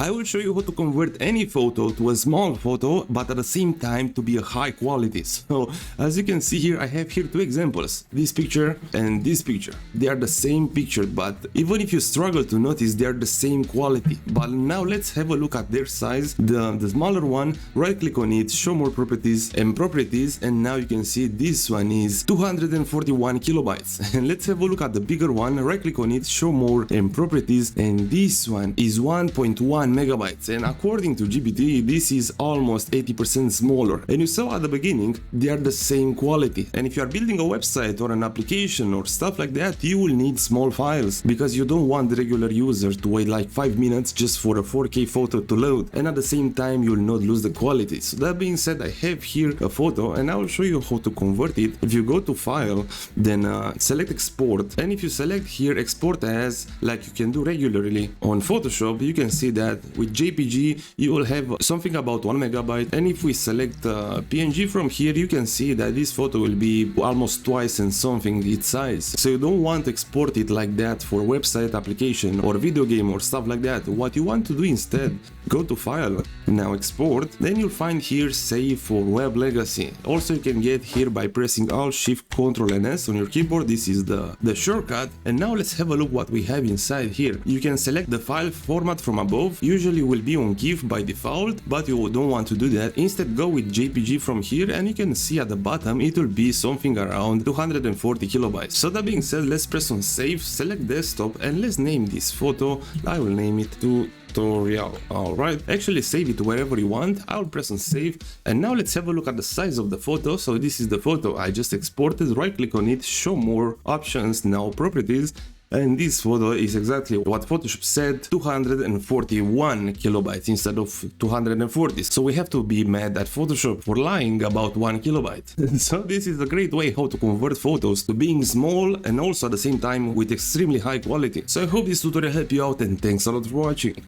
I will show you how to convert any photo to a small photo, but at the same time to be a high quality. So as you can see here, I have here two examples, this picture and this picture. They are the same picture, but even if you struggle to notice, they are the same quality. But now let's have a look at their size. The smaller one, right click on it, show more properties, and now you can see this one is 241 kilobytes. And let's have a look at the bigger one, right click on it, show more and properties, and this one is 1.1 megabytes, and according to GPT this is almost 80% smaller. And you saw at the beginning they are the same quality, and if you are building a website or an application or stuff like that, you will need small files because you don't want the regular user to wait like 5 minutes just for a 4K photo to load, and at the same time you will not lose the quality. So that being said, I have here a photo and I will show you how to convert it. If you go to file, then select export, and if you select here export as, like you can do regularly on Photoshop, you can see that with JPG you will have something about 1 megabyte, and if we select PNG from here, you can see that this photo will be almost twice and something its size. So you don't want to export it like that for website, application or video game or stuff like that. What you want to do instead, go to file, now export, then you'll find here save for web legacy. Also you can get here by pressing Alt Shift Ctrl and S on your keyboard. This is the shortcut. And now let's have a look what we have inside here. You can select the file format from above, usually will be on GIF by default, but you don't want to do that. Instead go with JPG from here, and you can see at the bottom it will be something around 240 kilobytes. So that being said, let's press on save, select desktop, and let's name this photo. I will name it tutorial. Alright, actually save it wherever you want. I'll press on save, and now let's have a look at the size of the photo. So this is the photo I just exported, right click on it, show more options, now properties, and this photo is exactly what Photoshop said, 241 kilobytes instead of 240. So we have to be mad at Photoshop for lying about 1 kilobyte. So this is a great way how to convert photos to being small and also at the same time with extremely high quality. So I hope this tutorial helped you out, and thanks a lot for watching.